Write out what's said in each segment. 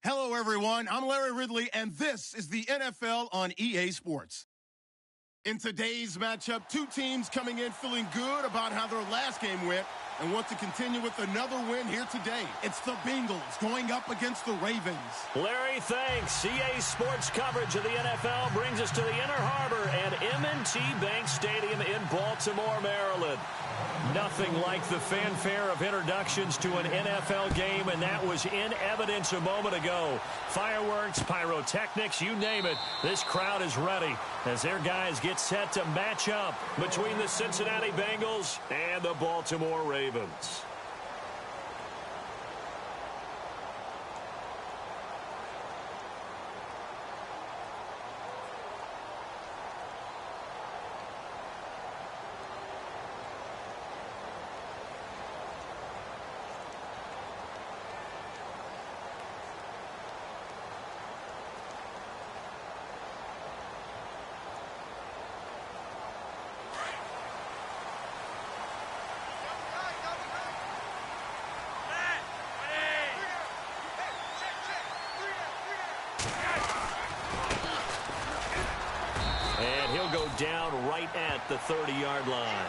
Hello, everyone. I'm Larry Ridley, and this is the NFL on EA Sports. In today's matchup, two teams coming in feeling good about how their last game went and want to continue with another win here today. It's the Bengals going up against the Ravens. Larry, thanks. EA Sports coverage of the NFL brings us to the Inner Harbor and M&T Bank Stadium in Baltimore, Maryland. Nothing like the fanfare of introductions to an NFL game, and that was in evidence a moment ago. Fireworks, pyrotechnics, you name it. This crowd is ready as their guys get set to match up between the Cincinnati Bengals and the Baltimore Ravens. Down right at the 30-yard line.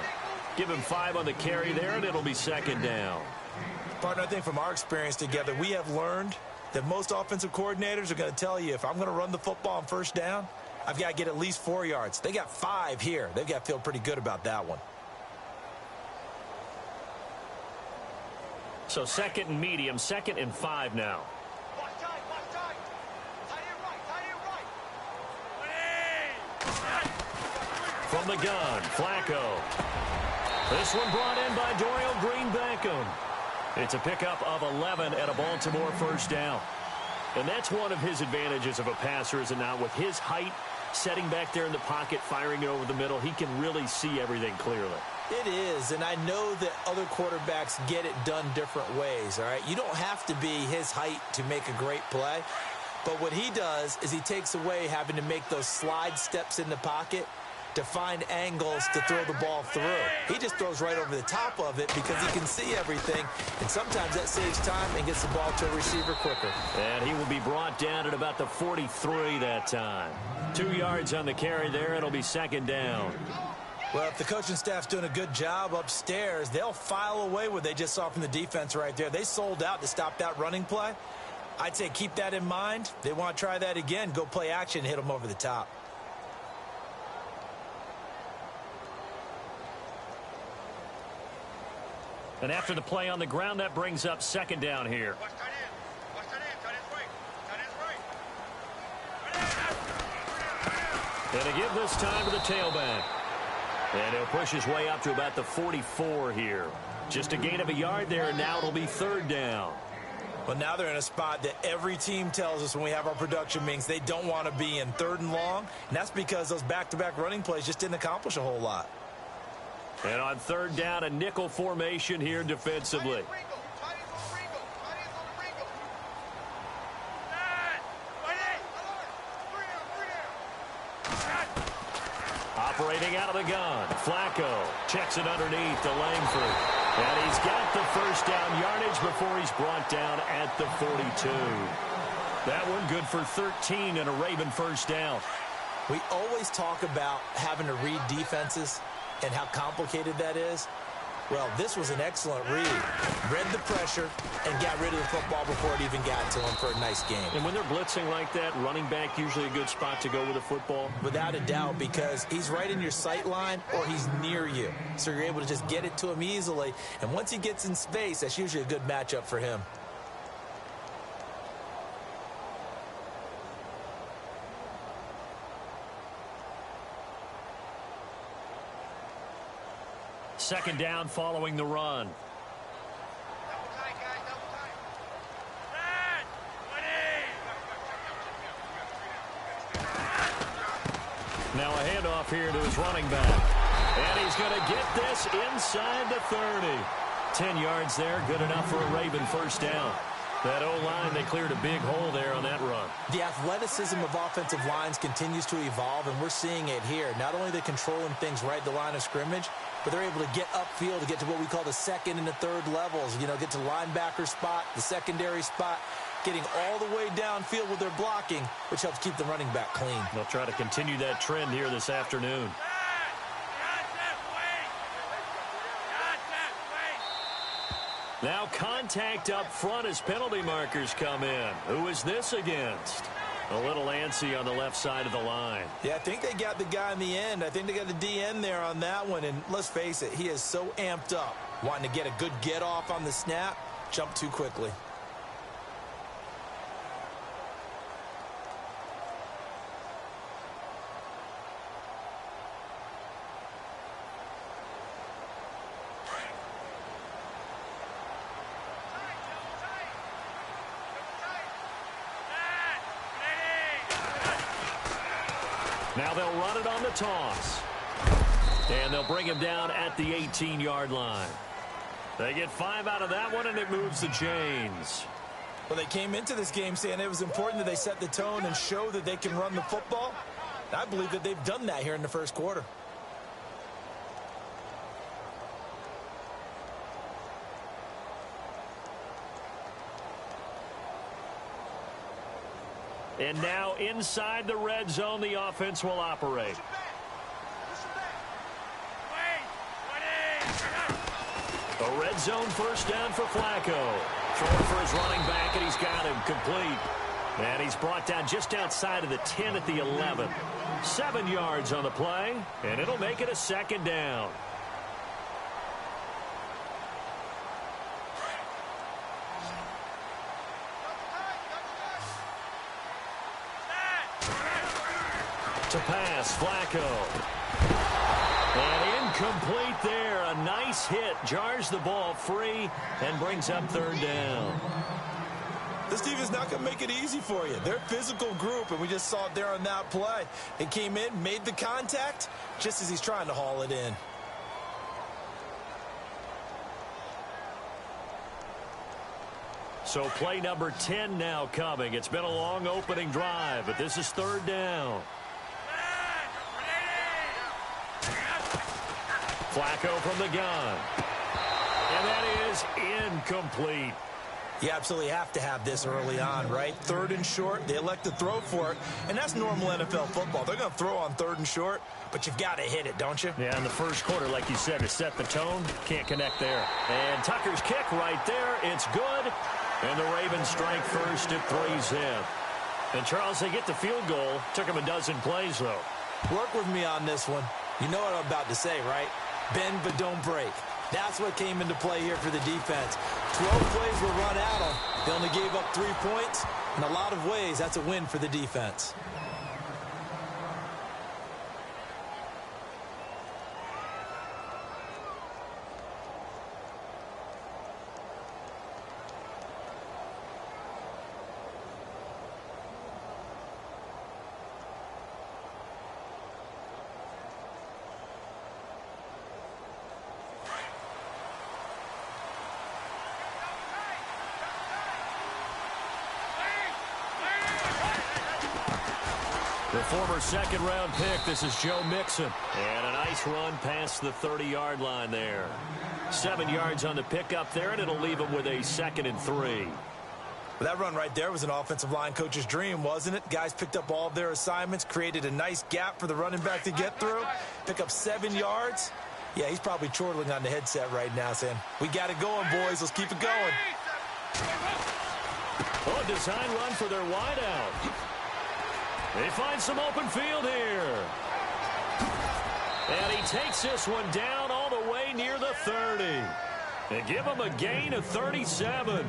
Give him 5 on the carry there, and it'll be second down. Partner, I think from our experience together, we have learned that most offensive coordinators are going to tell you, if I'm going to run the football on first down, I've got to get at least 4 yards. They got 5 here. They've got to feel pretty good about that one. So second and medium, 2nd and 5 now. From the gun, Flacco. This one brought in by Dorial Green-Beckham. It's a pickup of 11 at a Baltimore first down. And that's one of his advantages of a passer, is it not? With his height, setting back there in the pocket, firing it over the middle, he can really see everything clearly. It is, and I know that other quarterbacks get it done different ways, all right? You don't have to be his height to make a great play. But what he does is he takes away having to make those slide steps in the pocket to find angles to throw the ball through. He just throws right over the top of it because he can see everything, and sometimes that saves time and gets the ball to a receiver quicker. And he will be brought down at about the 43 that time. 2 yards on the carry there. It'll be second down. Well, if the coaching staff's doing a good job upstairs, they'll file away what they just saw from the defense right there. They sold out to stop that running play. I'd say keep that in mind. They want to try that again. Go play action and hit them over the top. And after the play on the ground, that brings up second down here. And a give this time to the tailback. And he'll push his way up to about the 44 here. Just a gain of a yard there, and now it'll be third down. Well, now they're in a spot that every team tells us when we have our production meetings they don't want to be in, 3rd and long. And that's because those back-to-back running plays just didn't accomplish a whole lot. And on third down, a nickel formation here defensively. Operating out of the gun, Flacco checks it underneath to Langford. And he's got the first down yardage before he's brought down at the 42. That one good for 13 and a Raven first down. We always talk about having to read defenses and how complicated that is. Well, this was an excellent read. Read the pressure and got rid of the football before it even got to him for a nice game. And when they're blitzing like that, running back usually a good spot to go with the football? Without a doubt, because he's right in your sight line or he's near you. So you're able to just get it to him easily. And once he gets in space, that's usually a good matchup for him. Second down following the run. Now a handoff here to his running back. And he's going to get this inside the 30. 10 yards there, good enough for a Raven first down. That O-line, they cleared a big hole there on that run. The athleticism of offensive lines continues to evolve, and we're seeing it here. Not only are they controlling things right at the line of scrimmage, but they're able to get upfield to get to what we call the second and the third levels. You know, get to linebacker spot, the secondary spot. getting all the way downfield with their blocking, which helps keep the running back clean. They'll try to continue that trend here this afternoon. Now contact up front as penalty markers come in. Who is this against? A little antsy on the left side of the line. Yeah, I think they got the guy in the end. I think they got the DN there on that one. And let's face it, he is so amped up, wanting to get a good get off on the snap, jump too quickly. Now they'll run it on the toss. And they'll bring him down at the 18-yard line. They get 5 out of that one, and it moves the chains. Well, they came into this game saying it was important that they set the tone and show that they can run the football. I believe that they've done that here in the first quarter. And now inside the red zone, the offense will operate. A red zone first down for Flacco. Throwing for his running back, and he's got him complete. And he's brought down just outside of the 10 at the 11. 7 yards on the play, and it'll make it a second down. To pass, Flacco. And incomplete there. A nice hit. Jars the ball free and brings up third down. This team is not going to make it easy for you. They're a physical group, and we just saw it there on that play. It came in, made the contact, just as he's trying to haul it in. So play number 10 now coming. It's been a long opening drive, but this is third down. Flacco from the gun. And that is incomplete. You absolutely have to have this early on, right? Third and short, they elect to throw for it, and that's normal NFL football. They're going to throw on third and short, but you've got to hit it, don't you? Yeah, in the first quarter, like you said, to set the tone, can't connect there. And Tucker's kick right there, it's good. And the Ravens strike first at 3-zip. And, Charles, they get the field goal. Took them a dozen plays, though. Work with me on this one. You know what I'm about to say, right? Bend but don't break. That's what came into play here for the defense. 12 plays were run at them. They only gave up 3 points. In a lot of ways, that's a win for the defense. The former second-round pick, this is Joe Mixon. And a nice run past the 30-yard line there. 7 yards on the pickup there, and it'll leave him with a 2nd and 3. Well, that run right there was an offensive line coach's dream, wasn't it? Guys picked up all of their assignments, created a nice gap for the running back to get through. Pick up 7 yards. Yeah, he's probably chortling on the headset right now saying, we got it going, boys. Let's keep it going. Oh, design run for their wideout. They find some open field here. And he takes this one down all the way near the 30. They give him a gain of 37.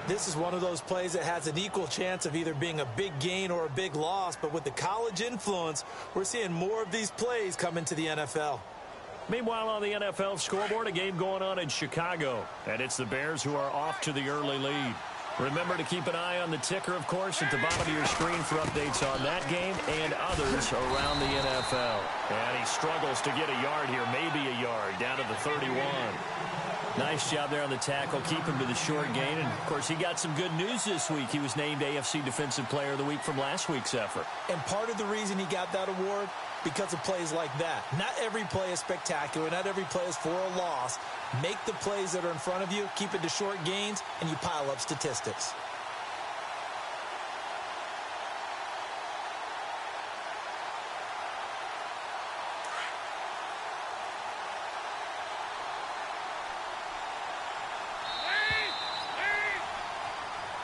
This is one of those plays that has an equal chance of either being a big gain or a big loss. But with the college influence, we're seeing more of these plays come into the NFL. Meanwhile, on the NFL scoreboard, a game going on in Chicago. And it's the Bears who are off to the early lead. Remember to keep an eye on the ticker, of course, at the bottom of your screen for updates on that game and others around the NFL. And he struggles to get a yard here, maybe a yard, down to the 31. Nice job there on the tackle, keep him to the short gain. And, of course, he got some good news this week. He was named AFC Defensive Player of the Week from last week's effort. And part of the reason he got that award, because of plays like that. Not every play is spectacular. Not every play is for a loss. Make the plays that are in front of you, keep it to short gains, and you pile up statistics.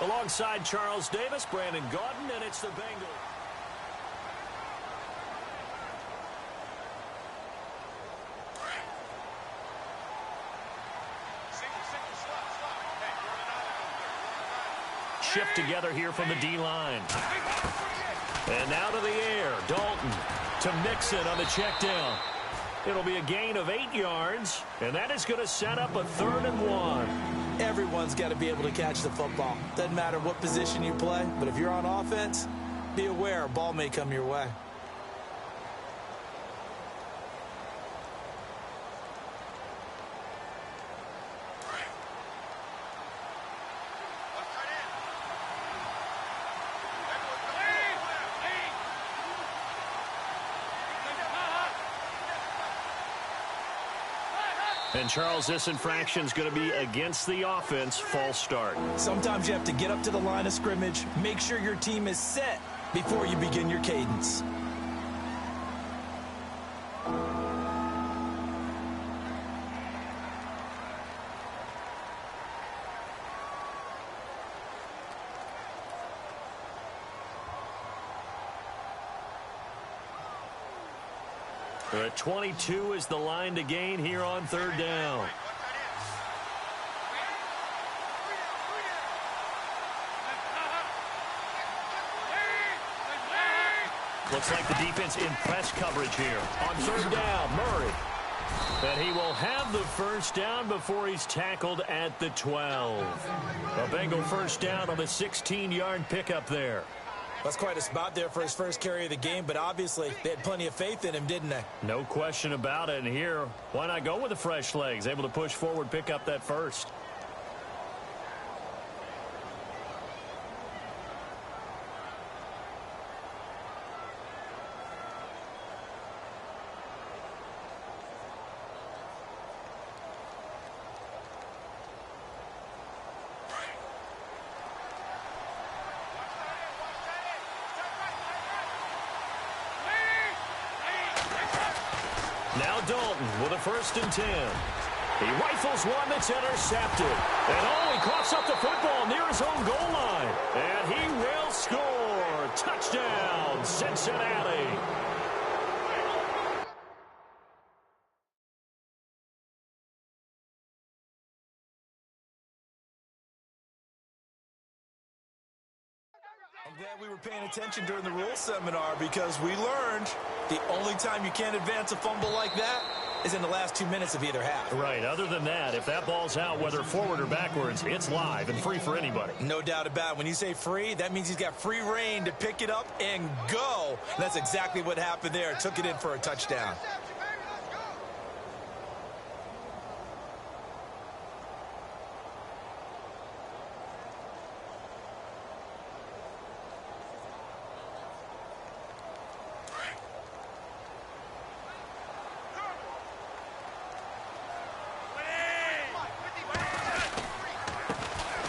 Alongside Charles Davis, Brandon Gaudin, and it's the Bengals. Shift together here from the D-line. And now to the air. Dalton to Mixon on the check down. It'll be a gain of 8 yards, and that is going to set up a 3rd and 1. Everyone's got to be able to catch the football. Doesn't matter what position you play, but if you're on offense, be aware a ball may come your way. And, Charles, this infraction is going to be against the offense. False start. Sometimes you have to get up to the line of scrimmage, make sure your team is set before you begin your cadence. They're at 22 is the line to gain here on 3rd down. Looks like the defense in press coverage here. On 3rd down, Murray. And he will have the 1st down before he's tackled at the 12. A Bengal 1st down on the 16-yard pickup there. That's quite a spot there for his first carry of the game, but obviously they had plenty of faith in him, didn't they? No question about it. And here, why not go with the fresh legs? Able to push forward, pick up that 1st. Now Dalton with a 1st and 10. He rifles one that's intercepted. And he coughs up the football near his own goal line. And he will score. Touchdown, Cincinnati. I'm glad we were paying attention during the rules seminar because we learned the only time you can't advance a fumble like that is in the last 2 minutes of either half. Right. Other than that, if that ball's out, whether forward or backwards, it's live and free for anybody. No doubt about it. When you say free, that means he's got free reign to pick it up and go. And that's exactly what happened there. Took it in for a touchdown.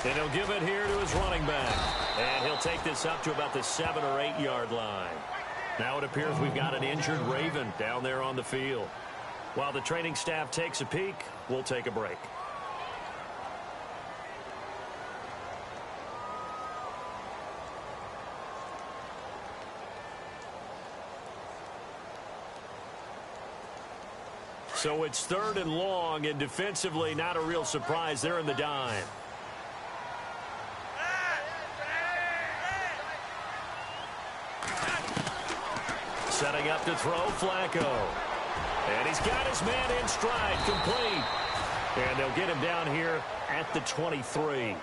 And he'll give it here to his running back. And he'll take this up to about the 7 or 8 yard line. Now it appears we've got an injured Raven down there on the field. While the training staff takes a peek, we'll take a break. So it's 3rd and long, and defensively not a real surprise. They're in the dime. Setting up to throw, Flacco. And he's got his man in stride, complete. And they'll get him down here at the 23.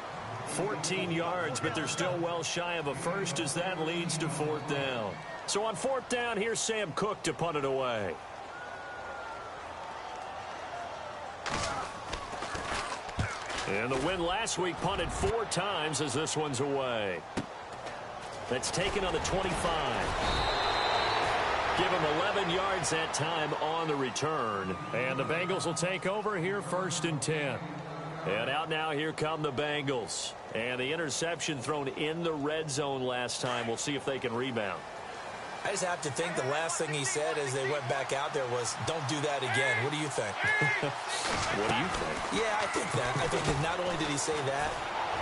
14 yards, but they're still well shy of a 1st as that leads to 4th down. So on 4th down, here's Sam Cook to punt it away. And the win last week punted 4 times as this one's away. That's taken on the 25. Give him 11 yards that time on the return. And the Bengals will take over here 1st and 10. And out now, here come the Bengals. And the interception thrown in the red zone last time. We'll see if they can rebound. I just have to think the last thing he said as they went back out there was, don't do that again. What do you think? What do you think? Yeah, I think that. I think that not only did he say that,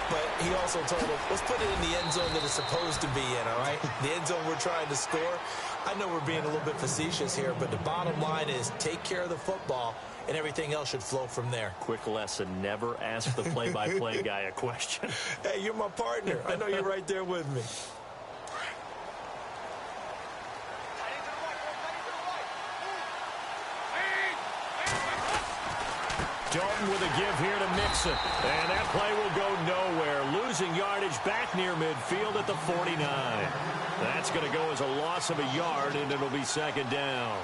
but he also told him, let's put it in the end zone that it's supposed to be in, all right? The end zone we're trying to score. I know we're being a little bit facetious here, but the bottom line is take care of the football, and everything else should flow from there. Quick lesson, never ask the play-by-play guy a question. Hey, you're my partner. I know you're right there with me. Dalton with a give here to Mixon. And that play will go nowhere. Losing yardage back near midfield at the 49. That's going to go as a loss of a yard, and it'll be second down.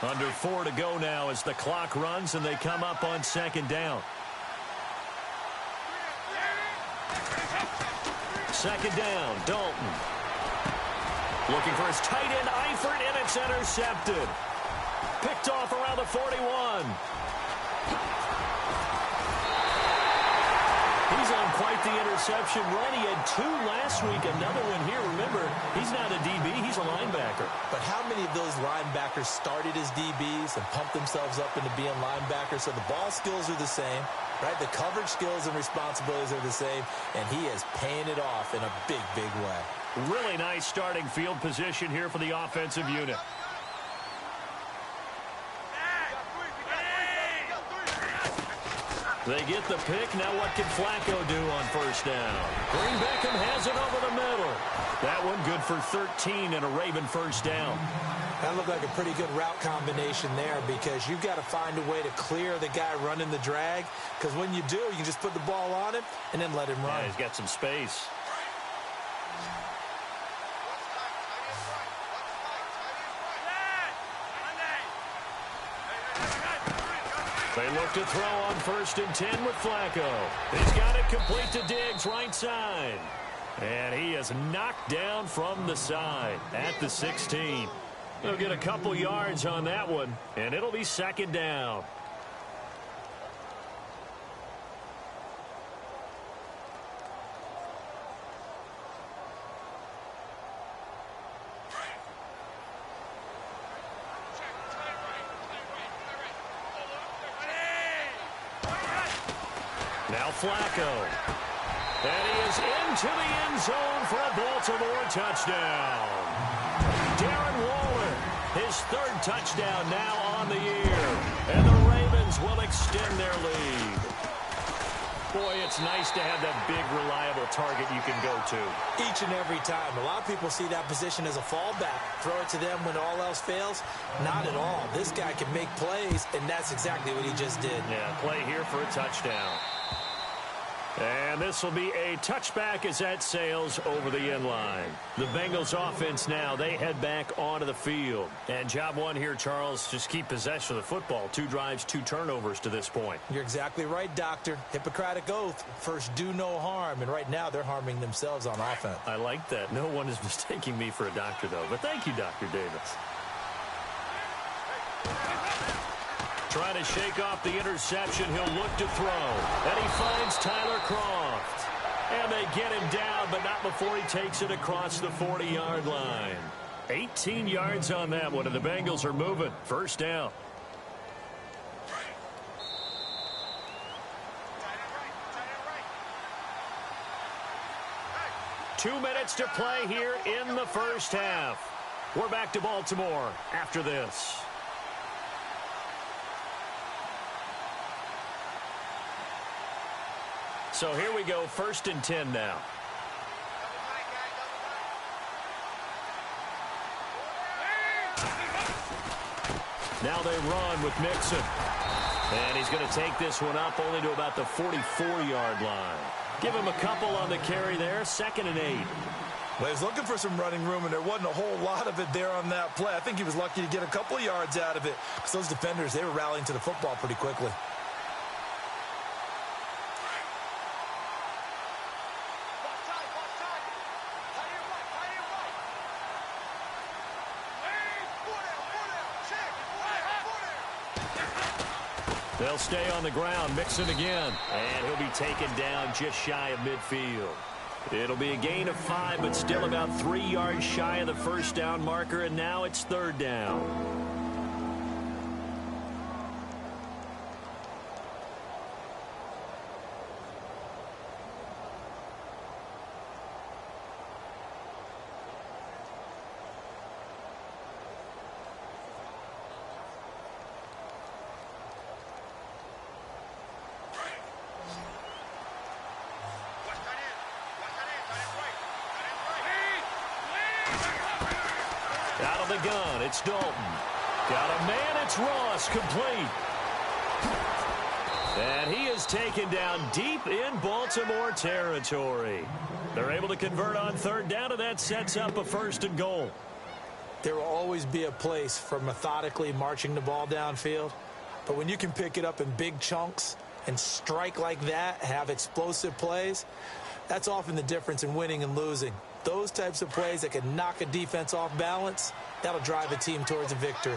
Under 4 to go now as the clock runs and they come up on second down. Second down, Dalton. Looking for his tight end, Eifert, and it's intercepted. Picked off around the 41. He's on quite the interception run. He had 2 last week, another one here. Remember, he's not a DB, he's a linebacker. But how many of those linebackers started as DBs and pumped themselves up into being linebackers? So the ball skills are the same, right? The coverage skills and responsibilities are the same, and he is paying it off in a big, big way. Really nice starting field position here for the offensive unit. They get the pick. Now what can Flacco do on first down? Green Beckham has it over the middle. That one good for 13 and a Raven first down. That looked like a pretty good route combination there because you've got to find a way to clear the guy running the drag, because when you do, you can just put the ball on him and then let him run. Yeah, he's got some space. They look to throw on 1st and 10 with Flacco. He's got it complete to Diggs, right side. And he is knocked down from the side at the 16. He'll get a couple yards on that one, and it'll be second down. Now Flacco. And he is into the end zone for a Baltimore touchdown. Darren Waller, his 3rd touchdown now on the year. And the Ravens will extend their lead. Boy, it's nice to have that big, reliable target you can go to. Each and every time. A lot of people see that position as a fallback. Throw it to them when all else fails. Not at all. This guy can make plays, and that's exactly what he just did. Yeah, play here for a touchdown. And this will be a touchback as that sails over the end line. The Bengals offense now, they head back onto the field. And job one here, Charles, just keep possession of the football. 2 drives, 2 turnovers to this point. You're exactly right, Doctor. Hippocratic oath. First, do no harm. And right now, they're harming themselves on offense. I like that. No one is mistaking me for a doctor, though. But thank you, Dr. Davis. Trying to shake off the interception. He'll look to throw. And he finds Tyler Kroft. And they get him down, but not before he takes it across the 40-yard line. 18 yards on that one, and the Bengals are moving. First down. Two minutes to play here in the first half. We're back to Baltimore after this. So here we go, 1st and 10 now. Now they run with Mixon. And he's going to take this one up only to about the 44-yard line. Give him a couple on the carry there, 2nd and 8. Well, he was looking for some running room, and there wasn't a whole lot of it there on that play. I think he was lucky to get a couple of yards out of it, because those defenders, they were rallying to the football pretty quickly. They'll stay on the ground. Mixon again. And he'll be taken down just shy of midfield. It'll be a gain of 5, but still about 3 yards shy of the first down marker, and now it's third down. Out of the gun, it's Dalton. Got a man, it's Ross, complete. And he is taken down deep in Baltimore territory. They're able to convert on third down, and that sets up a first and goal. There will always be a place for methodically marching the ball downfield. But when you can pick it up in big chunks and strike like that, have explosive plays, that's often the difference in winning and losing. Those types of plays that can knock a defense off balance, that'll drive a team towards a victory.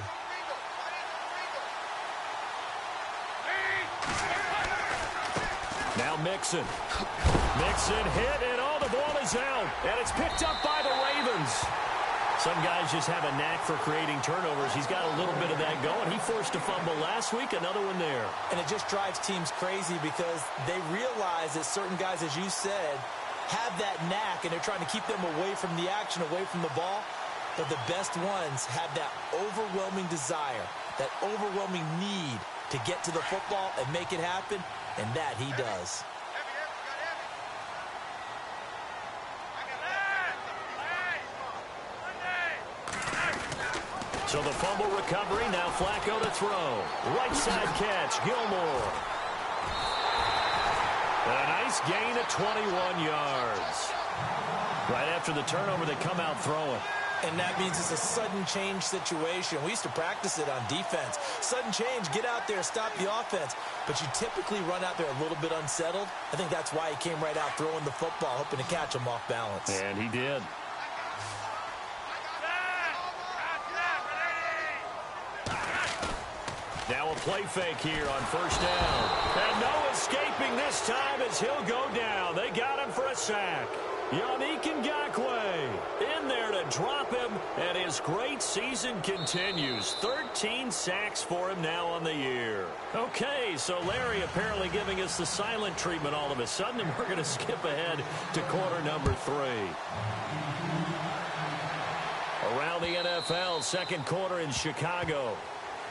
Now Mixon. Mixon hit, and all the ball is out. And it's picked up by the Ravens. Some guys just have a knack for creating turnovers. He's got a little bit of that going. He forced a fumble last week, another one there. And it just drives teams crazy because they realize that certain guys, as you said, have that knack, and they're trying to keep them away from the action, away from the ball. But the best ones have that overwhelming desire, that overwhelming need to get to the football and make it happen, and that he does. So the fumble recovery, now Flacco to throw. Right side catch, Gilmore. A nice gain of 21 yards. Right after the turnover, they come out throwing. And that means it's a sudden change situation. We used to practice it on defense. Sudden change, get out there, stop the offense. But you typically run out there a little bit unsettled. I think that's why he came right out throwing the football, hoping to catch him off balance. And he did. Now a play fake here on first down. And no escaping this time as he'll go down. They got him for a sack. Yannick Ngakoue in there to drop him, and his great season continues. 13 sacks for him now on the year. Okay, so Larry apparently giving us the silent treatment all of a sudden, and we're going to skip ahead to quarter number 3. Around the NFL, second quarter in Chicago.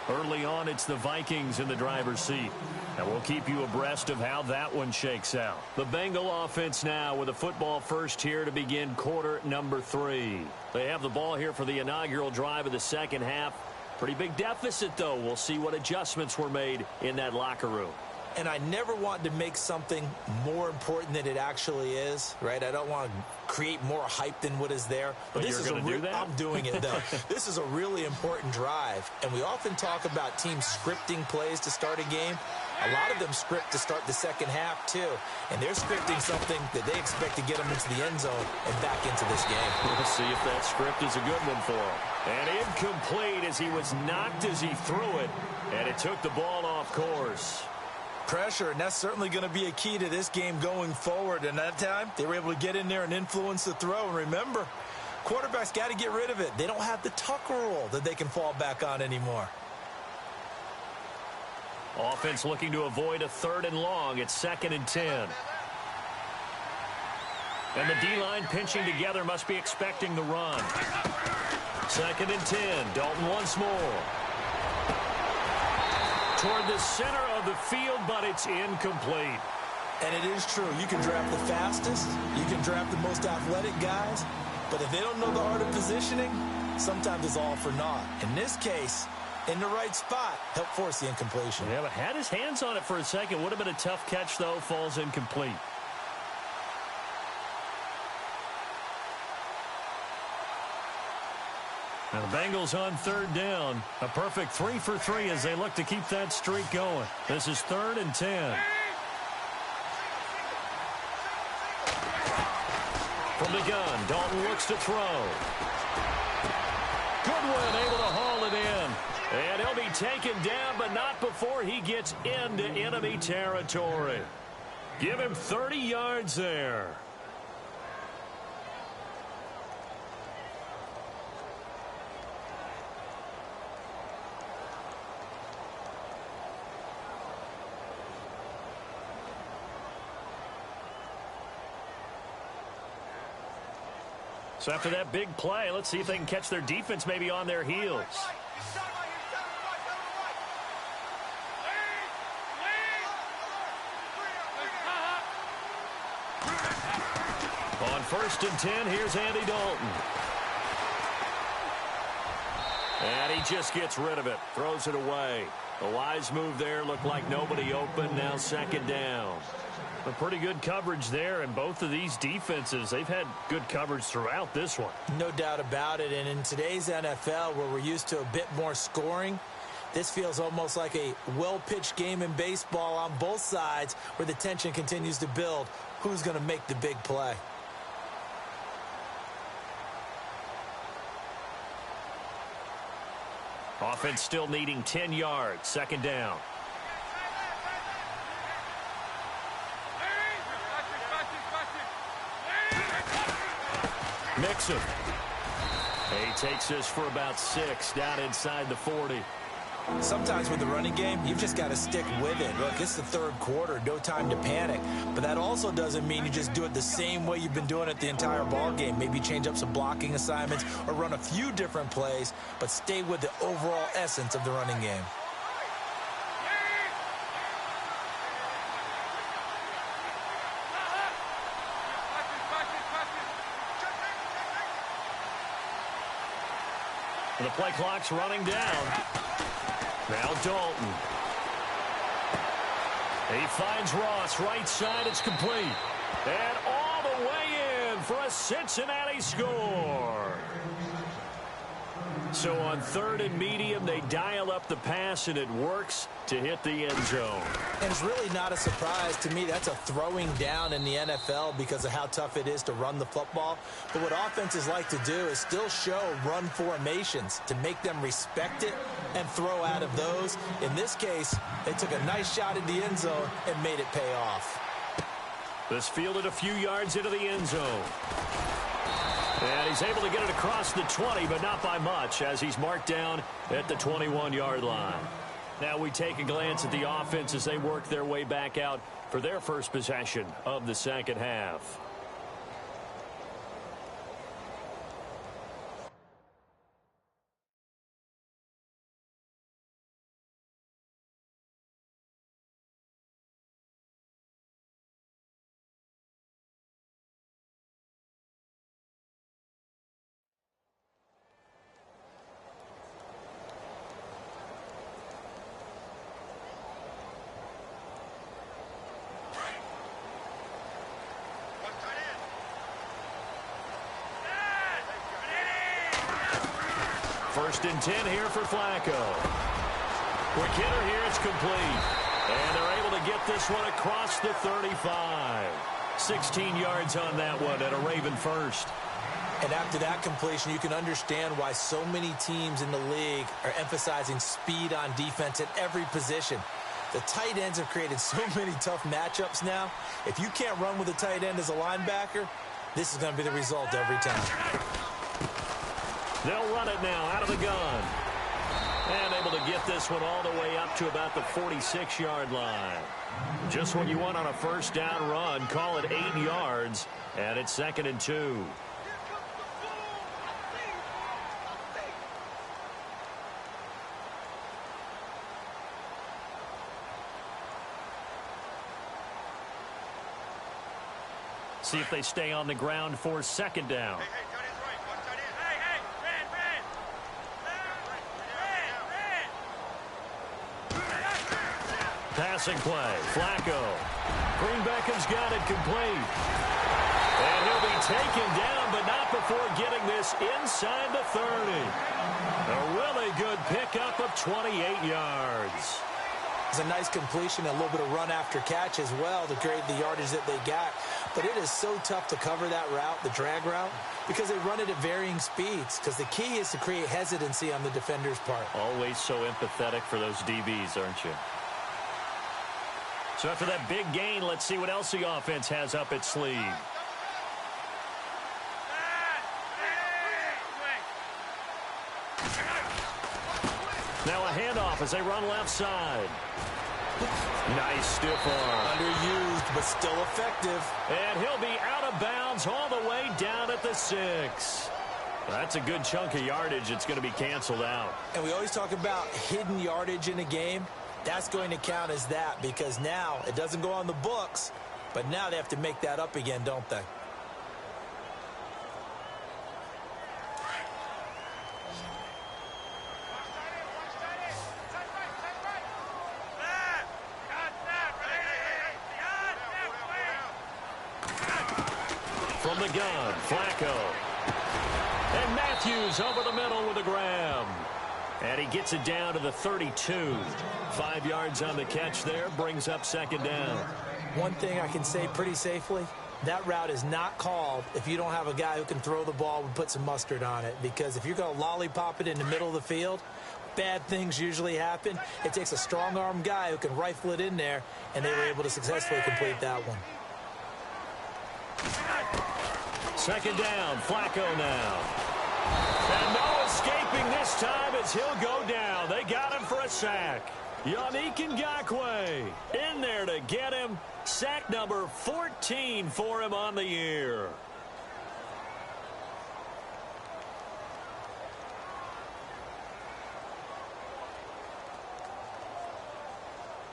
Early on, it's the Vikings in the driver's seat. And we'll keep you abreast of how that one shakes out. The Bengal offense now with a football first here to begin quarter number 3. They have the ball here for the inaugural drive of the second half. Pretty big deficit, though. We'll see what adjustments were made in that locker room. And I never want to make something more important than it actually is, right? I don't want to create more hype than what is there. But this is do that? I'm doing it, though. This is a really important drive. And we often talk about teams scripting plays to start a game. A lot of them script to start the second half, too. And they're scripting something that they expect to get them into the end zone and back into this game. We'll see if that script is a good one for him. And incomplete as he was knocked as he threw it. And it took the ball off course. Pressure, and that's certainly going to be a key to this game going forward. And that time, they were able to get in there and influence the throw. And remember, quarterbacks got to get rid of it. They don't have the tuck rule that they can fall back on anymore. Offense looking to avoid a 3rd and long. It's 2nd and 10. And the D-line pinching together, must be expecting the run. 2nd and 10. Dalton once more. Toward the center of the field, but it's incomplete. And it is true. You can draft the fastest. You can draft the most athletic guys. But if they don't know the art of positioning, sometimes it's all for naught. In this case, in the right spot, helped force the incompletion. Yeah, but had his hands on it for a second. Would have been a tough catch, though. Falls incomplete. Now the Bengals on 3rd down. A perfect 3 for 3 as they look to keep that streak going. This is 3rd and 10. From the gun, Dalton looks to throw. Goodwin able to haul it in. And he'll be taken down, but not before he gets into enemy territory. Give him 30 yards there. So after that big play, let's see if they can catch their defense maybe on their heels. On 1st and 10, here's Andy Dalton. And he just gets rid of it, throws it away. A wise move there, looked like nobody open, now 2nd down. A pretty good coverage there, and both of these defenses, they've had good coverage throughout this one. No doubt about it, and in today's NFL, where we're used to a bit more scoring, this feels almost like a well-pitched game in baseball on both sides where the tension continues to build. Who's going to make the big play? Offense still needing 10 yards, 2nd down. Mixon. He takes this for about 6 down inside the 40. Sometimes with the running game, you've just got to stick with it. Look, it's the 3rd quarter, no time to panic. But that also doesn't mean you just do it the same way you've been doing it the entire ball game. Maybe change up some blocking assignments or run a few different plays, but stay with the overall essence of the running game. The play clock's running down. Now Dalton. He finds Ross, right side, it's complete. And all the way in for a Cincinnati score. So on 3rd and medium, they dial up the pass, and it works to hit the end zone. And it's really not a surprise to me. That's a throwing down in the NFL because of how tough it is to run the football. But what offenses like to do is still show run formations to make them respect it and throw out of those. In this case, they took a nice shot at the end zone and made it pay off. This fielded a few yards into the end zone. And he's able to get it across the 20, but not by much, as he's marked down at the 21-yard line. Now we take a glance at the offense as they work their way back out for their first possession of the 2nd half. First and 10 here for Flacco. Quick hitter here, it's complete. And they're able to get this one across the 35. 16 yards on that one and a Raven first. And after that completion, you can understand why so many teams in the league are emphasizing speed on defense at every position. The tight ends have created so many tough matchups now. If you can't run with a tight end as a linebacker, this is going to be the result every time. They'll run it now out of the gun. And able to get this one all the way up to about the 46-yard line. Just what you want on a 1st down run. Call it 8 yards. And it's 2nd and 2. See if they stay on the ground for 2nd down. Passing play. Flacco. Green Beckham's got it complete. And he'll be taken down, but not before getting this inside the 30. A really good pickup of 28 yards. It's a nice completion, a little bit of run after catch as well to create the yardage that they got. But it is so tough to cover that route, the drag route, because they run it at varying speeds. Because the key is to create hesitancy on the defender's part. Always so empathetic for those DBs, aren't you? So after that big gain, let's see what else the offense has up its sleeve. Now a handoff as they run left side. Nice stiff arm. Underused, but still effective. And he'll be out of bounds all the way down at the 6. That's a good chunk of yardage. It's going to be canceled out. And we always talk about hidden yardage in a game. That's going to count as that because now it doesn't go on the books, but now they have to make that up again, don't they? From the gun, Flacco. And Matthews over the middle with a grab. And he gets it down to the 32. 5 yards on the catch there, brings up second down. One thing I can say pretty safely, that route is not called if you don't have a guy who can throw the ball and put some mustard on it. Because if you're going to lollipop it in the middle of the field, bad things usually happen. It takes a strong-arm guy who can rifle it in there, and they were able to successfully complete that one. Second down, Flacco now. And no escaping this time as he'll go down. They got him for a sack. Yannick Ngakoue in there to get him. Sack number 14 for him on the year.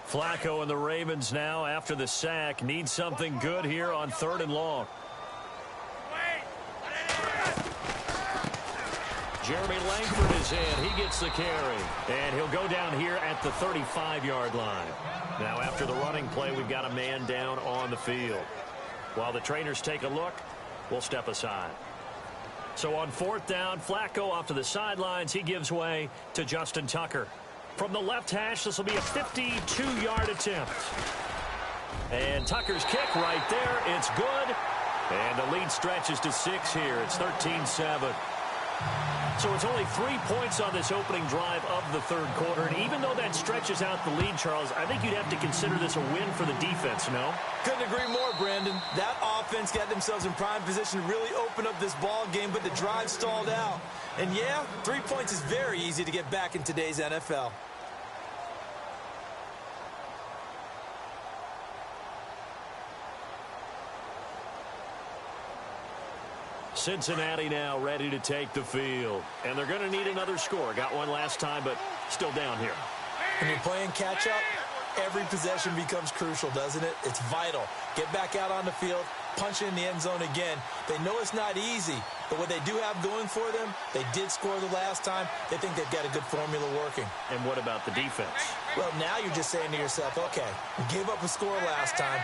Flacco and the Ravens now, after the sack, need something good here on 3rd and long. Jeremy Langford is in. He gets the carry. And he'll go down here at the 35-yard line. Now, after the running play, we've got a man down on the field. While the trainers take a look, we'll step aside. So on 4th down, Flacco off to the sidelines. He gives way to Justin Tucker. From the left hash, this will be a 52-yard attempt. And Tucker's kick right there. It's good. And the lead stretches to 6 here. It's 13-7. So it's only 3 points on this opening drive of the 3rd quarter. And even though that stretches out the lead, Charles, I think you'd have to consider this a win for the defense, no? Couldn't agree more, Brandon. That offense got themselves in prime position to really open up this ball game, but the drive stalled out. And yeah, 3 points is very easy to get back in today's NFL. Cincinnati now ready to take the field. And they're going to need another score. Got one last time, but still down here. When you're playing catch-up, every possession becomes crucial, doesn't it? It's vital. Get back out on the field, punch it in the end zone again. They know it's not easy, but what they do have going for them, they did score the last time. They think they've got a good formula working. And what about the defense? Well, now you're just saying to yourself, okay, we gave up a score last time.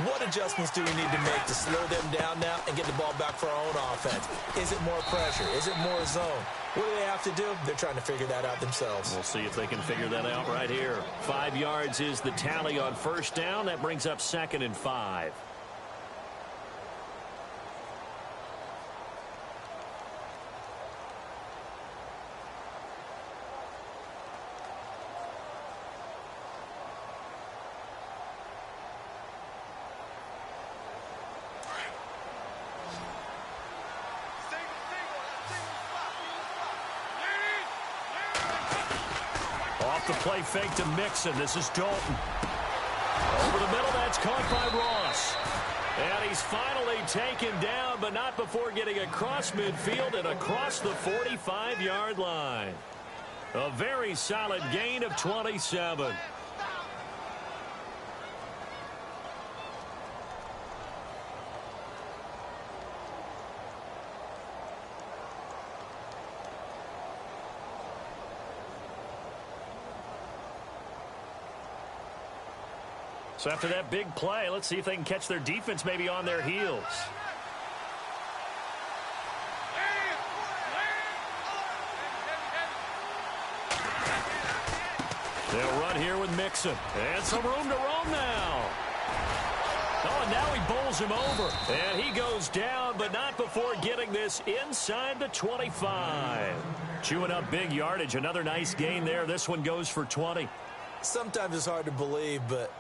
What adjustments do we need to make to slow them down now and get the ball back for our own offense? Is it more pressure? Is it more zone? What do they have to do? They're trying to figure that out themselves. We'll see if they can figure that out right here. 5 yards is the tally on 1st down. That brings up 2nd and 5. The play fake to Mixon. This is Dalton. Over the middle, that's caught by Ross. And he's finally taken down, but not before getting across midfield and across the 45-yard line. A very solid gain of 27. So after that big play, let's see if they can catch their defense maybe on their heels. They'll run here with Mixon. And some room to roam now. Oh, and now he bowls him over. And he goes down, but not before getting this inside the 25. Chewing up big yardage. Another nice gain there. This one goes for 20. Sometimes it's hard to believe, but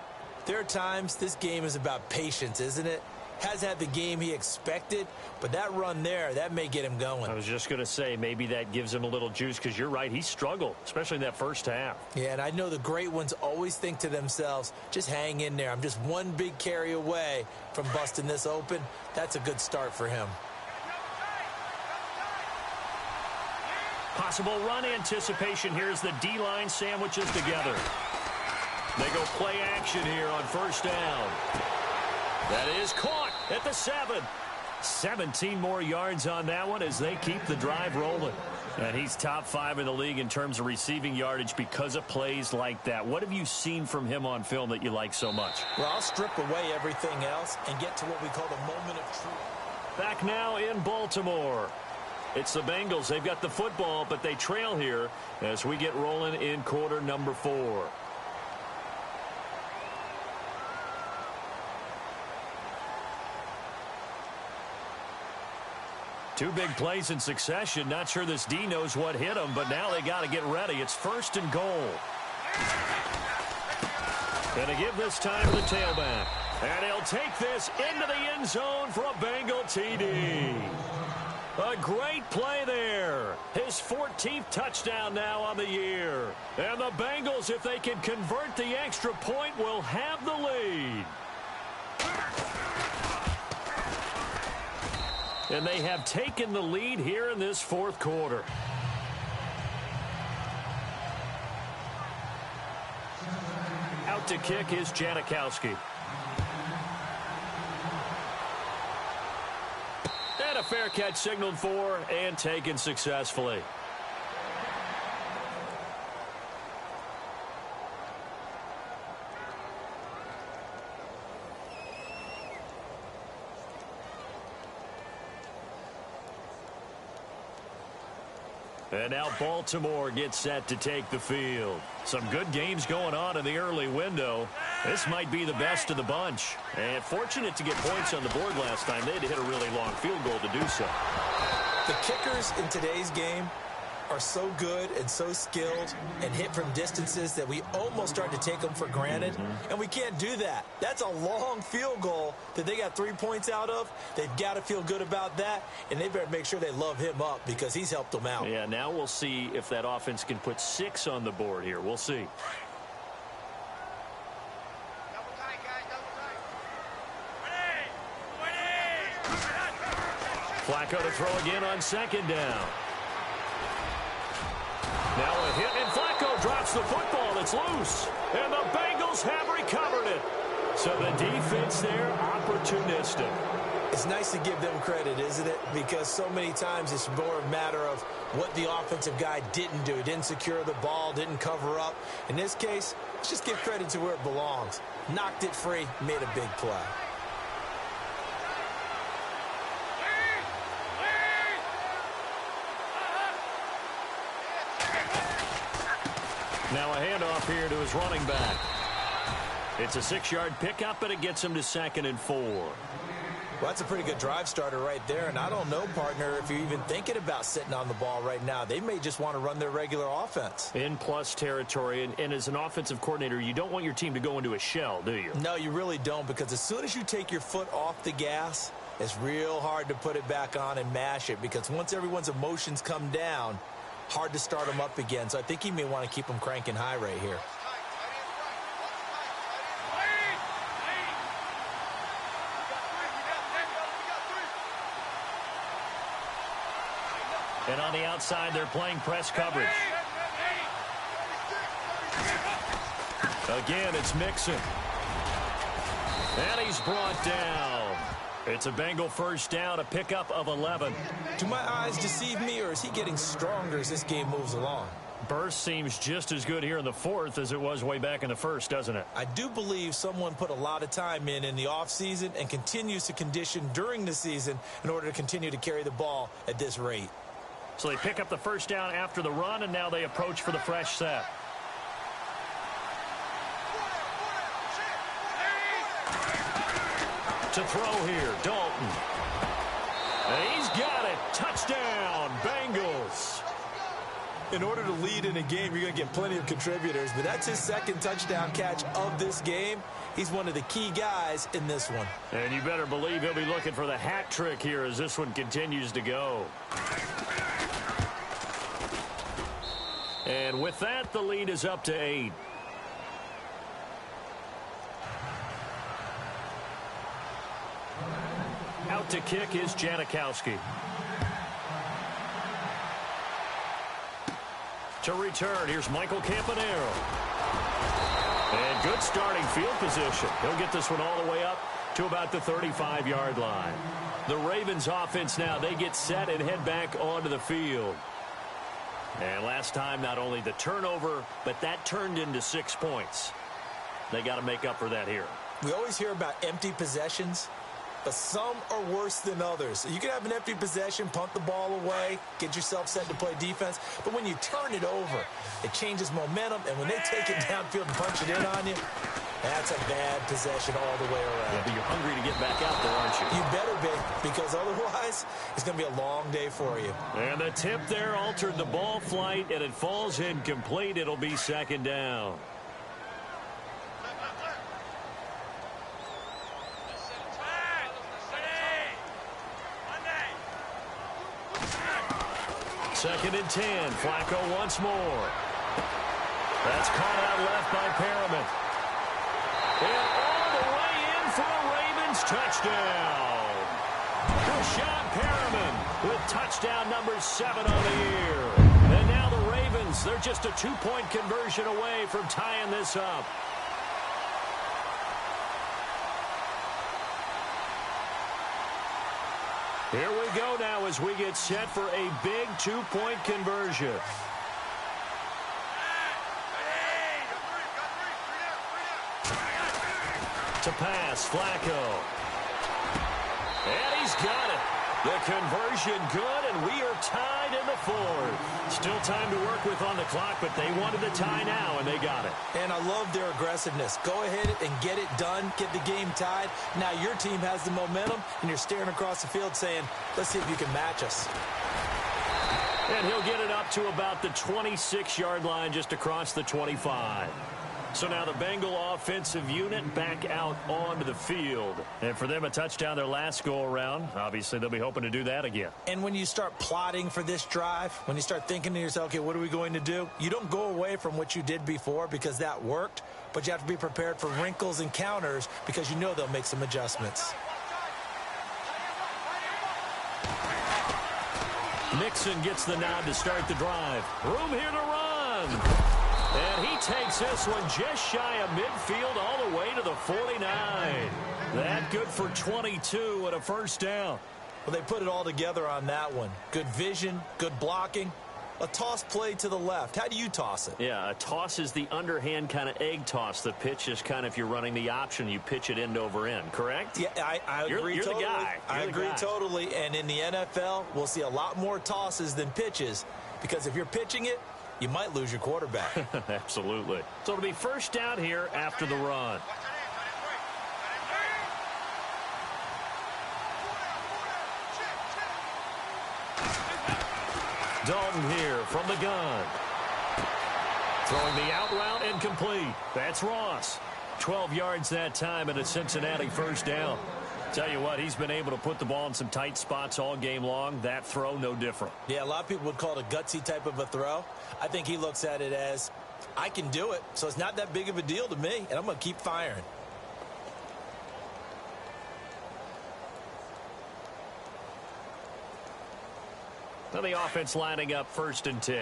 there are times this game is about patience, isn't it? has had the game he expected, but that run there, that may get him going. I was just going to say, maybe that gives him a little juice, because you're right, he struggled, especially in that first half. Yeah, and I know the great ones always think to themselves, just hang in there. I'm just one big carry away from busting this open. That's a good start for him. Possible run anticipation. Here's the D-line sandwiches together. They go play action here on first down. That is caught at the 7. 17 more yards on that one as they keep the drive rolling. And he's top 5 in the league in terms of receiving yardage because of plays like that. What have you seen from him on film that you like so much? Well, I'll strip away everything else and get to what we call the moment of truth. Back now in Baltimore. It's the Bengals. They've got the football, but they trail here as we get rolling in quarter number 4. Two big plays in succession. Not sure this D knows what hit him, but now they got to get ready. It's 1st and goal. Going to give this time to the tailback. And he'll take this into the end zone for a Bengal TD. A great play there. His 14th touchdown now on the year. And the Bengals, if they can convert the extra point, will have the lead. And they have taken the lead here in this 4th quarter. Out to kick is Janikowski. And a fair catch signaled for and taken successfully. And now Baltimore gets set to take the field. Some good games going on in the early window. This might be the best of the bunch. And fortunate to get points on the board last time. They had to hit a really long field goal to do so. The kickers in today's game are so good and so skilled and hit from distances that we almost start to take them for granted. And we can't do that. That's a long field goal that they got 3 points out of. They've got to feel good about that, and they better make sure they love him up because he's helped them out. Yeah, now we'll see if that offense can put 6 on the board here. We'll see. Flacco to throw again on 2nd down. Now a hit, and Flacco drops the football. It's loose, and the Bengals have recovered it. So the defense there, opportunistic. It's nice to give them credit, isn't it? Because so many times it's more a matter of what the offensive guy didn't do. Didn't secure the ball, didn't cover up. In this case, let's just give credit to where it belongs. Knocked it free, made a big play. Now a handoff here to his running back. It's a 6-yard pickup, but it gets him to 2nd and 4. Well, that's a pretty good drive starter right there, and I don't know, partner, if you're even thinking about sitting on the ball right now. They may just want to run their regular offense. In plus territory, and as an offensive coordinator, you don't want your team to go into a shell, do you? No, you really don't, because as soon as you take your foot off the gas, it's real hard to put it back on and mash it, because once everyone's emotions come down, hard to start them up again. So I think he may want to keep them cranking high right here. And on the outside, they're playing press coverage. Again, it's Mixon. And he's brought down. It's a Bengal first down, a pickup of 11. Do my eyes deceive me, or is he getting stronger as this game moves along? Burst seems just as good here in the 4th as it was way back in the 1st, doesn't it? I do believe someone put a lot of time in the offseason and continues to condition during the season in order to continue to carry the ball at this rate. So they pick up the first down after the run, and now they approach for the fresh set. To throw here, Dalton. And he's got it. Touchdown, Bengals. In order to lead in a game, you're going to get plenty of contributors, but that's his second touchdown catch of this game. He's one of the key guys in this one. And you better believe he'll be looking for the hat trick here as this one continues to go. And with that, the lead is up to 8. Out to kick is Janikowski. To return, here's Michael Campanero. And good starting field position. He'll get this one all the way up to about the 35-yard line. The Ravens offense now, they get set and head back onto the field. And last time, not only the turnover, but that turned into 6 points. They got to make up for that here. We always hear about empty possessions, but some are worse than others. You can have an empty possession, punt the ball away, get yourself set to play defense, but when you turn it over, it changes momentum, and when they take it downfield and punch it in on you, that's a bad possession all the way around. Yeah, but you're hungry to get back out there, aren't you? You better be, because otherwise, it's going to be a long day for you. And the tip there altered the ball flight, and it falls incomplete. It'll be second down. Second and 10. Flacco once more. That's caught out left by Perriman. And all the way in for a Ravens touchdown. Rashad Perriman with touchdown number 7 on the year. And now the Ravens, they're just a 2-point conversion away from tying this up. Here we go now as we get set for a big 2-point conversion. To pass, Flacco. And he's got it. The conversion good, and we are tied in the 4th. Still time to work with on the clock, but they wanted the tie now, and they got it. And I love their aggressiveness. Go ahead and get it done, get the game tied. Now your team has the momentum, and you're staring across the field saying, let's see if you can match us. And he'll get it up to about the 26-yard line, just across the 25. So now the Bengal offensive unit back out onto the field. And for them, a touchdown their last go-around. Obviously, they'll be hoping to do that again. And when you start plotting for this drive, when you start thinking to yourself, okay, what are we going to do? You don't go away from what you did before because that worked, but you have to be prepared for wrinkles and counters because you know they'll make some adjustments. Nixon gets the nod to start the drive. Room here to run. And he takes this one just shy of midfield all the way to the 49. That good for 22 and a first down. Well, they put it all together on that one. Good vision, good blocking. A toss play to the left. How do you toss it? Yeah, a toss is the underhand kind of egg toss. The pitch is kind of, if you're running the option, you pitch it end over end, correct? Yeah, I agree you're totally. The guy. I agree totally. And in the NFL, we'll see a lot more tosses than pitches because if you're pitching it, you might lose your quarterback. Absolutely. So it'll be first down here after the run. Dalton here from the gun. Throwing the out route incomplete. That's Ross. 12 yards that time and a Cincinnati first down. Tell you what, he's been able to put the ball in some tight spots all game long. That throw, no different. Yeah, a lot of people would call it a gutsy type of a throw. I think he looks at it as, I can do it, so it's not that big of a deal to me, and I'm going to keep firing. Now the offense lining up first and 10.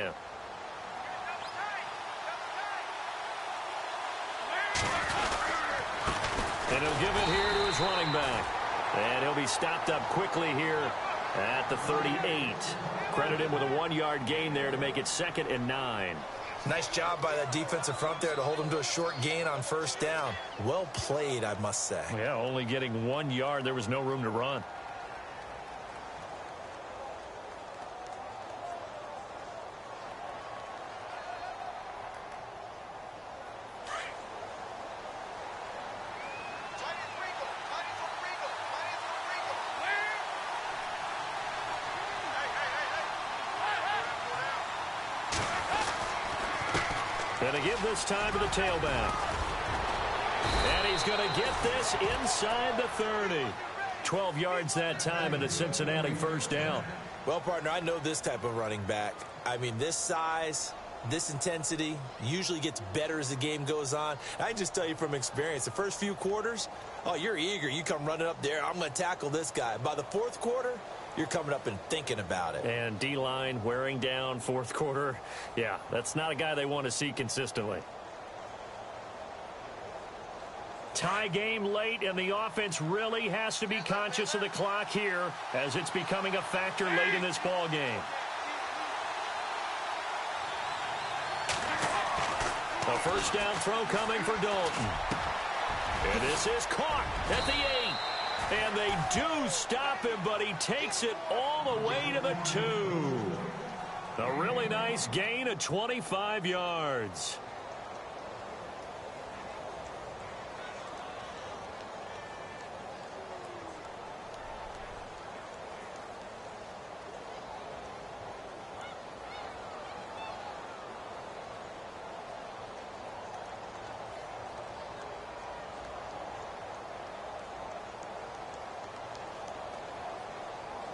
And he'll give it here to his running back. And he'll be stopped up quickly here at the 38. Credit him with a 1-yard gain there to make it 2nd and 9. Nice job by that defensive front there to hold him to a short gain on first down. Well played, I must say. Yeah, only getting 1 yard. There was no room to run. Going to give this time to the tailback. And he's going to get this inside the 30. 12 yards that time and a Cincinnati first down. Well, partner, I know this type of running back. I mean, this size, this intensity usually gets better as the game goes on. I can just tell you from experience, the first few quarters, oh, you're eager. You come running up there, I'm going to tackle this guy. By the fourth quarter, you're coming up and thinking about it. And D-line wearing down fourth quarter. Yeah, that's not a guy they want to see consistently. Tie game late, and the offense really has to be conscious of the clock here as it's becoming a factor late in this ball game. A first down throw coming for Dalton. And this is caught at the 8. And they do stop him, but he takes it all the way to the 2. A really nice gain of 25 yards.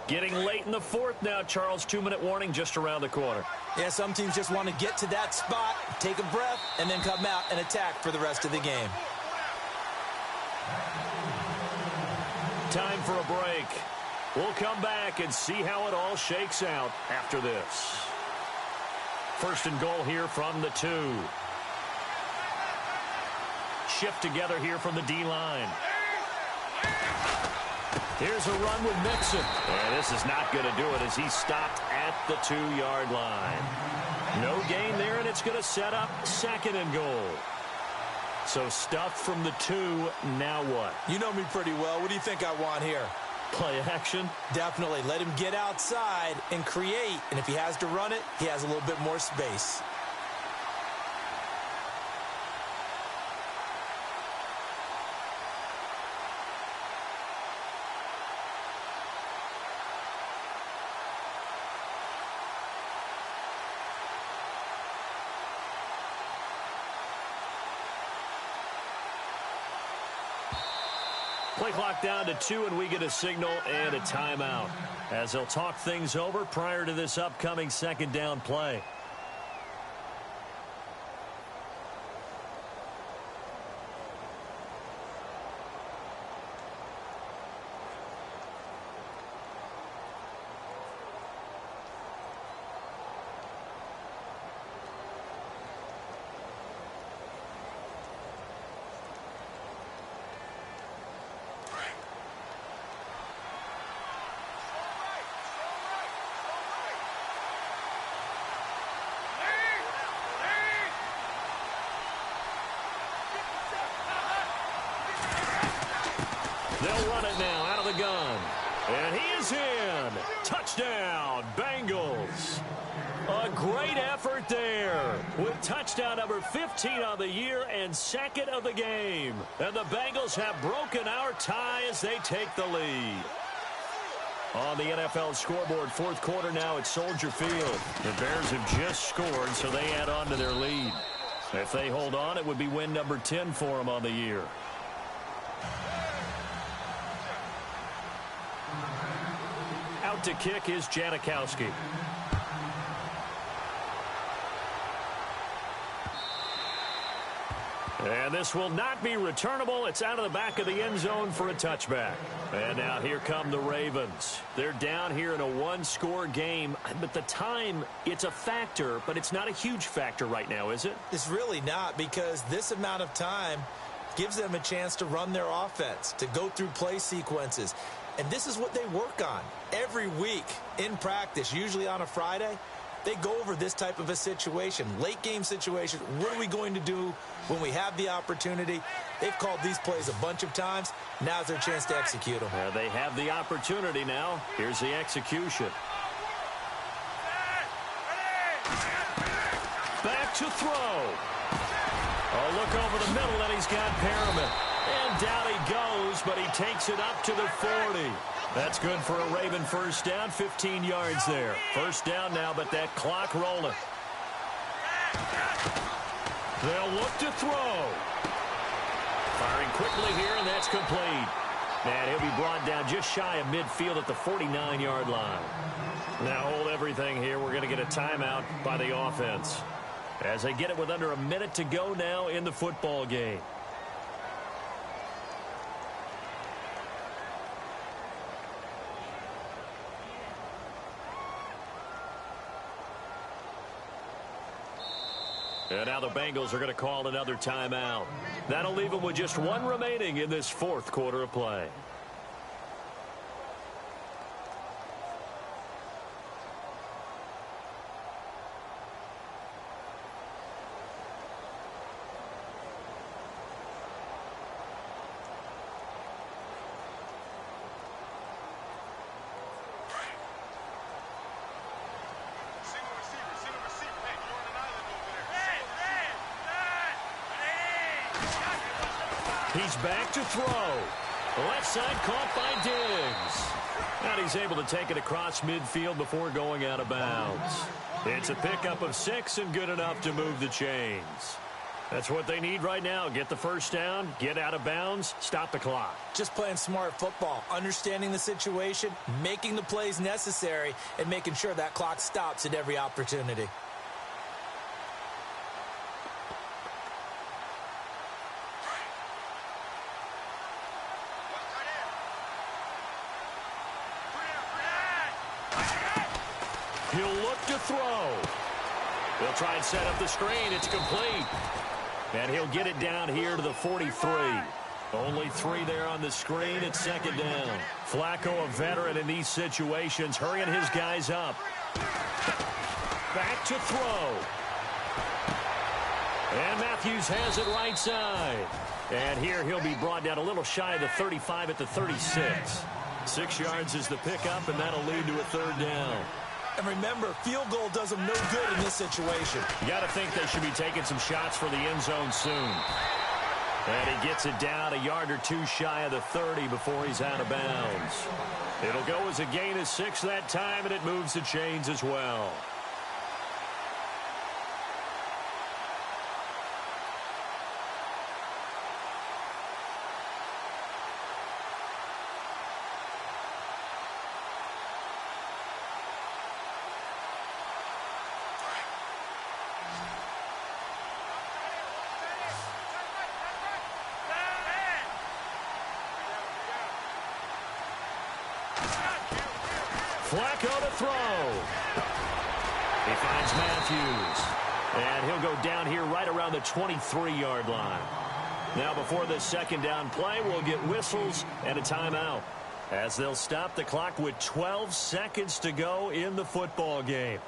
Getting late in the fourth now, Charles. 2-minute warning just around the corner. Yeah, some teams just want to get to that spot, take a breath, and then come out and attack for the rest of the game. Time for a break. We'll come back and see how it all shakes out after this. First and goal here from the 2. Shift together here from the D-line. Here's a run with Mixon. And this is not going to do it as he's stopped at the 2-yard line. No gain there, and it's going to set up second and goal. So stuffed from the 2, now what? You know me pretty well. What do you think I want here? Play action? Definitely. Let him get outside and create. And if he has to run it, he has a little bit more space. Play clock down to 2, and we get a signal and a timeout as they'll talk things over prior to this upcoming second down play. They'll run it now out of the gun. And he is in. Touchdown, Bengals. A great effort there with touchdown number 15 on the year and second of the game. And the Bengals have broken our tie as they take the lead. On the NFL scoreboard, fourth quarter now at Soldier Field. The Bears have just scored, so they add on to their lead. If they hold on, it would be win number 10 for them on the year. Out to kick is Janikowski. And this will not be returnable. It's out of the back of the end zone for a touchback. And now here come the Ravens. They're down here in a one-score game. But the time, it's a factor, but it's not a huge factor right now, is it? It's really not, because this amount of time gives them a chance to run their offense, to go through play sequences. And this is what they work on every week in practice, usually on a Friday. They go over this type of a situation, late game situation. What are we going to do when we have the opportunity? They've called these plays a bunch of times. Now's their chance to execute them. They have the opportunity now. Here's the execution. Back to throw. Oh, look over the middle, and he's got Perriman. And down he goes, but he takes it up to the 40. That's good for a Raven first down, 15 yards there. First down now, but that clock rolling. They'll look to throw. Firing quickly here, and that's complete. And he'll be brought down just shy of midfield at the 49-yard line. Now hold everything here. We're going to get a timeout by the offense as they get it with under a minute to go now in the football game. And now the Bengals are going to call another timeout. That'll leave them with just one remaining in this fourth quarter of play. He's back to throw. Left side caught by Diggs. And he's able to take it across midfield before going out of bounds. It's a pickup of 6 and good enough to move the chains. That's what they need right now. Get the first down, get out of bounds, stop the clock. Just playing smart football, understanding the situation, making the plays necessary, and making sure that clock stops at every opportunity. He'll look to throw. They'll try and set up the screen. It's complete. And he'll get it down here to the 43. Only 3 there on the screen. It's second down. Flacco, a veteran in these situations, hurrying his guys up. Back to throw. And Matthews has it right side. And here he'll be brought down a little shy of the 35 at the 36. 6 yards is the pickup, and that'll lead to a third down. And remember, field goal does them no good in this situation. You got to think they should be taking some shots for the end zone soon. And he gets it down a yard or 2 shy of the 30 before he's out of bounds. It'll go as a gain of 6 that time, and it moves the chains as well. Flacco to throw. He finds Matthews. And he'll go down here right around the 23-yard line. Now before this second down play, we'll get whistles and a timeout, as they'll stop the clock with 12 seconds to go in the football game.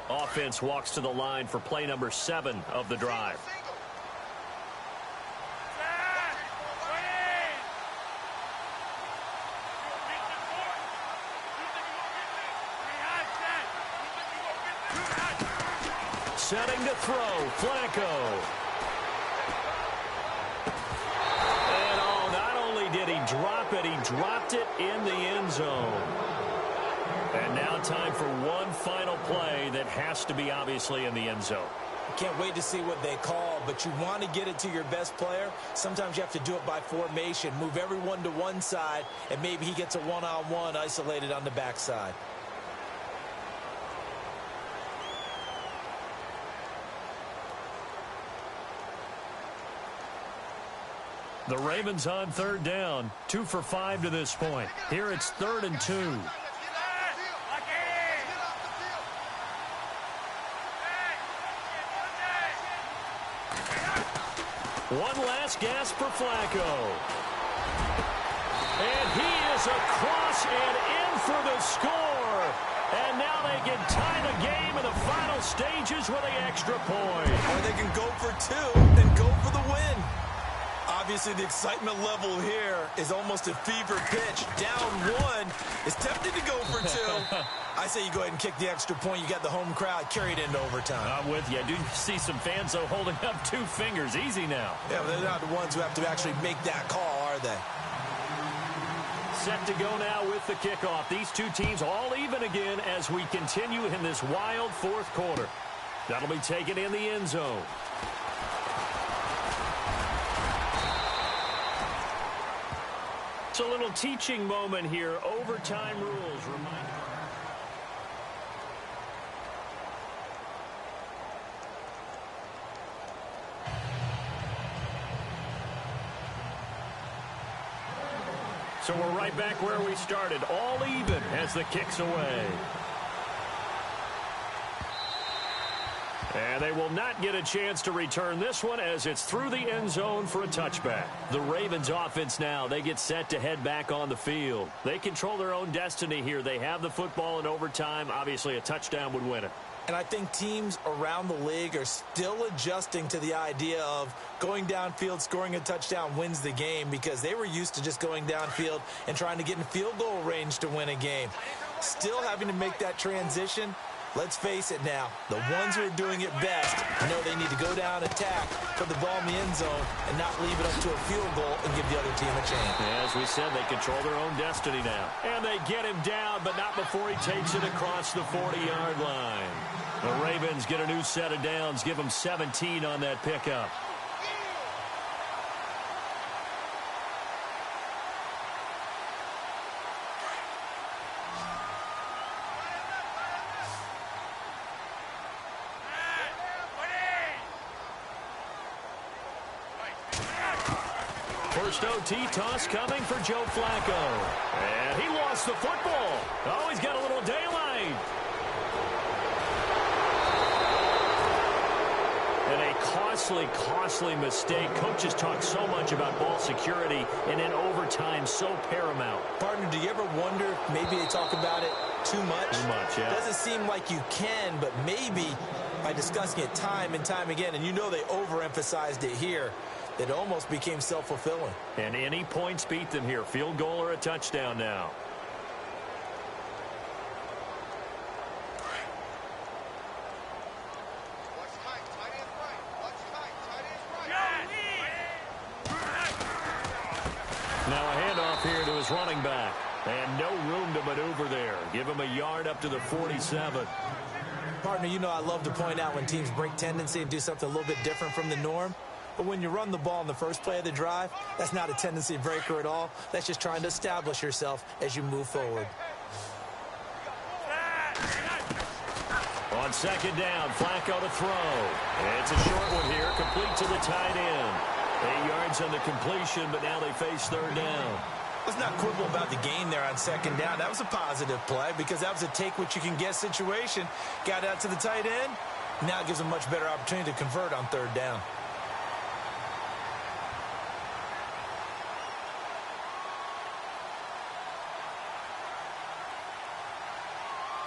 Offense walks to the line for play number 7 of the drive. Setting to throw, Flacco. And not only did he drop it, he dropped it in the end zone. And now time for one final play that has to be obviously in the end zone. Can't wait to see what they call, but you want to get it to your best player. Sometimes you have to do it by formation. Move everyone to one side, and maybe he gets a one-on-one isolated on the backside. The Ravens on third down, 2 for 5 to this point. Here it's 3rd and 2. One last gasp for Flacco. And he is across and in for the score. And now they can tie the game in the final stages with an extra point. Or they can go for 2 and go for the win. Obviously, the excitement level here is almost a fever pitch. Down 1. It's tempting to go for 2. I say you go ahead and kick the extra point. You got the home crowd carried into overtime. I'm with you. I do see some fans, though, holding up 2 fingers. Easy now. Yeah, but they're not the ones who have to actually make that call, are they? set to go now with the kickoff. These two teams all even again as we continue in this wild fourth quarter. That'll be taken in the end zone. It's a little teaching moment here. Overtime rules. So we're right back where we started. All even as the kick's away. And they will not get a chance to return this one as it's through the end zone for a touchback. The Ravens offense now, they get set to head back on the field. They control their own destiny here. They have the football in overtime. Obviously, a touchdown would win it. And I think teams around the league are still adjusting to the idea of going downfield, scoring a touchdown wins the game, because they were used to just going downfield and trying to get in field goal range to win a game. Still having to make that transition. Let's face it now, the ones who are doing it best know they need to go down, attack, put the ball in the end zone, and not leave it up to a field goal and give the other team a chance. As we said, they control their own destiny now. And they get him down, but not before he takes it across the 40-yard line. The Ravens get a new set of downs, give them 17 on that pickup. First OT toss coming for Joe Flacco. And he lost the football. Oh, he's got a little daylight. And a costly mistake. Coaches talk so much about ball security, and in overtime, so paramount. Partner, do you ever wonder if maybe they talk about it too much? Too much, yeah. Doesn't seem like you can, but maybe by discussing it time and time again, and you know they overemphasized it here, it almost became self-fulfilling. And any points beat them here. Field goal or a touchdown now. Now a handoff here to his running back. And no room to maneuver there. Give him a yard up to the 47. Partner, you know I love to point out when teams break tendency and do something a little bit different from the norm. But when you run the ball in the first play of the drive, that's not a tendency breaker at all. That's just trying to establish yourself as you move forward. On second down, Flacco to throw. It's a short one here, complete to the tight end. 8 yards on the completion, but now they face third down. Let's not quibble about the gain there on second down. That was a positive play because that was a take-what-you-can-get situation. Got out to the tight end. Now it gives them a much better opportunity to convert on third down.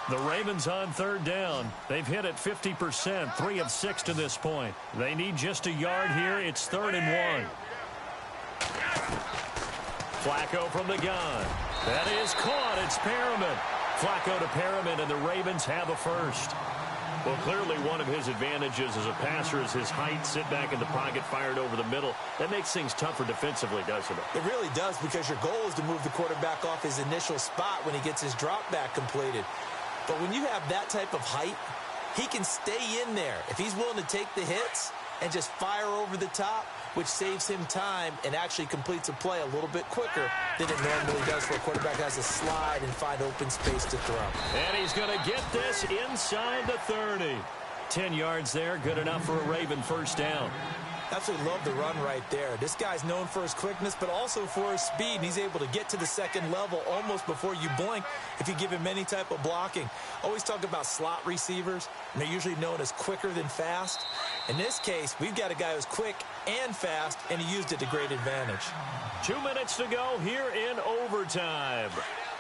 The Ravens on third down. They've hit it 50%, 3 of 6 to this point. They need just a yard here. It's 3rd and 1. Flacco from the gun. That is caught. It's Perriman. Flacco to Perriman, and the Ravens have a first. Well, clearly one of his advantages as a passer is his height. Sit back in the pocket, fired over the middle. That makes things tougher defensively, doesn't it? It really does, because your goal is to move the quarterback off his initial spot when he gets his drop back completed. But when you have that type of height, he can stay in there. If he's willing to take the hits and just fire over the top, which saves him time and actually completes a play a little bit quicker than it normally does for a quarterback who has to slide and find open space to throw. And he's going to get this inside the 30. 10 yards there, good enough for a Raven first down. Absolutely love the run right there. This guy's known for his quickness, but also for his speed. And he's able to get to the second level almost before you blink if you give him any type of blocking. Always talk about slot receivers, and they're usually known as quicker than fast. In this case, we've got a guy who's quick and fast, and he used it to great advantage. 2 minutes to go here in overtime.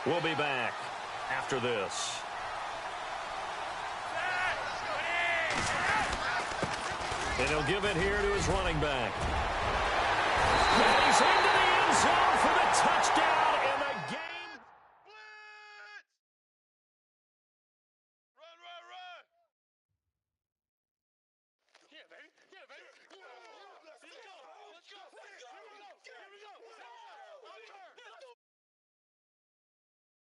We'll be back after this. And he'll give it here to his running back.